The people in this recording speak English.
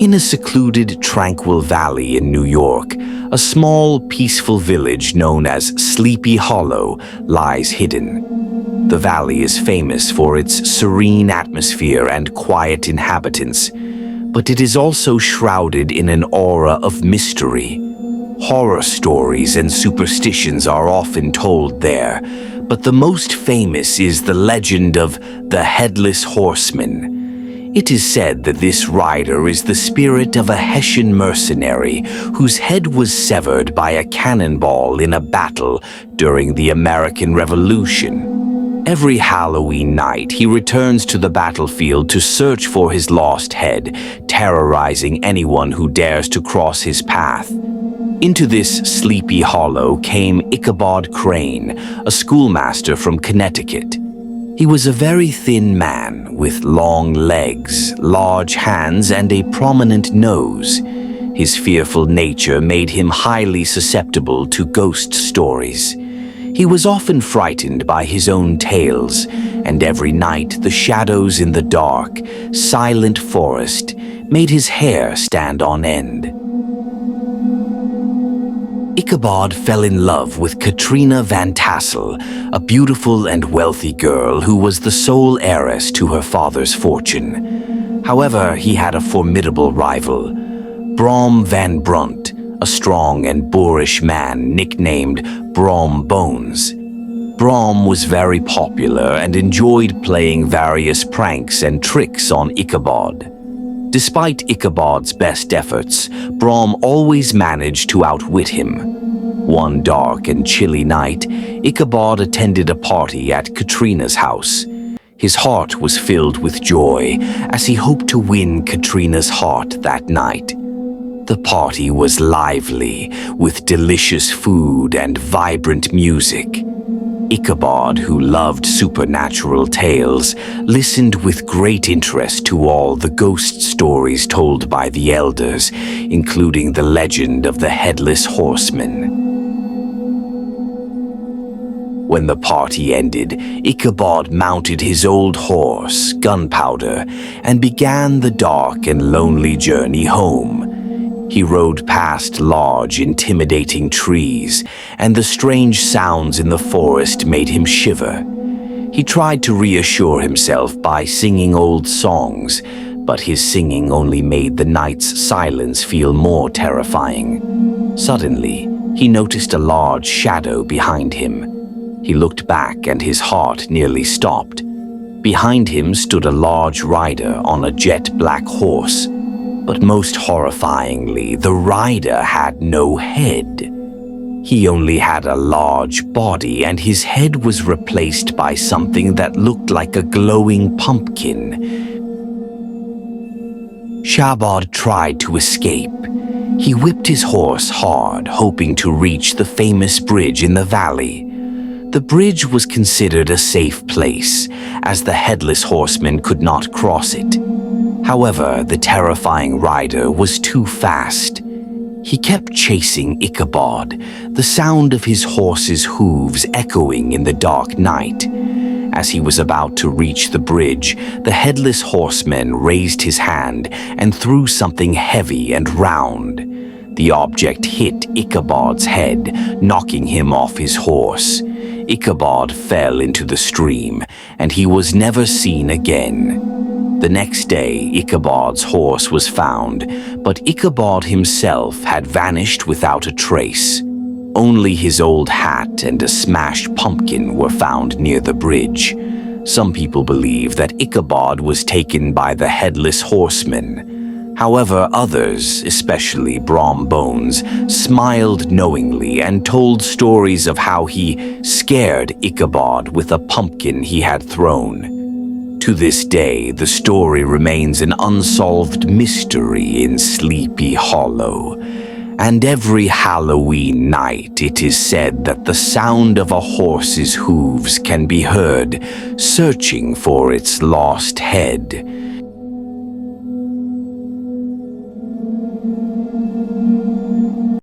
In a secluded, tranquil valley in New York, a small, peaceful village known as Sleepy Hollow lies hidden. The valley is famous for its serene atmosphere and quiet inhabitants, but it is also shrouded in an aura of mystery. Horror stories and superstitions are often told there, but the most famous is the legend of the Headless Horseman. It is said that this rider is the spirit of a Hessian mercenary whose head was severed by a cannonball in a battle during the American Revolution. Every Halloween night, he returns to the battlefield to search for his lost head, terrorizing anyone who dares to cross his path. Into this Sleepy Hollow came Ichabod Crane, a schoolmaster from Connecticut. He was a very thin man with long legs, large hands, and a prominent nose. His fearful nature made him highly susceptible to ghost stories. He was often frightened by his own tales, and every night the shadows in the dark, silent forest made his hair stand on end. Ichabod fell in love with Katrina Van Tassel, a beautiful and wealthy girl who was the sole heiress to her father's fortune. However, he had a formidable rival, Brom Van Brunt, a strong and boorish man nicknamed Brom Bones. Brom was very popular and enjoyed playing various pranks and tricks on Ichabod. Despite Ichabod's best efforts, Brom always managed to outwit him. One dark and chilly night, Ichabod attended a party at Katrina's house. His heart was filled with joy as he hoped to win Katrina's heart that night. The party was lively, with delicious food and vibrant music. Ichabod, who loved supernatural tales, listened with great interest to all the ghost stories told by the elders, including the legend of the Headless Horseman. When the party ended, Ichabod mounted his old horse, Gunpowder, and began the dark and lonely journey home. He rode past large, intimidating trees, and the strange sounds in the forest made him shiver. He tried to reassure himself by singing old songs, but his singing only made the night's silence feel more terrifying. Suddenly, he noticed a large shadow behind him. He looked back and his heart nearly stopped. Behind him stood a large rider on a jet-black horse. But most horrifyingly, the rider had no head. He only had a large body, and his head was replaced by something that looked like a glowing pumpkin. Ichabod tried to escape. He whipped his horse hard, hoping to reach the famous bridge in the valley. The bridge was considered a safe place, as the Headless Horseman could not cross it. However, the terrifying rider was too fast. He kept chasing Ichabod, the sound of his horse's hooves echoing in the dark night. As he was about to reach the bridge, the Headless Horseman raised his hand and threw something heavy and round. The object hit Ichabod's head, knocking him off his horse. Ichabod fell into the stream, and he was never seen again. The next day, Ichabod's horse was found, but Ichabod himself had vanished without a trace. Only his old hat and a smashed pumpkin were found near the bridge. Some people believe that Ichabod was taken by the Headless Horseman. However, others, especially Brom Bones, smiled knowingly and told stories of how he scared Ichabod with a pumpkin he had thrown. To this day, the story remains an unsolved mystery in Sleepy Hollow. And every Halloween night, it is said that the sound of a horse's hooves can be heard, searching for its lost head.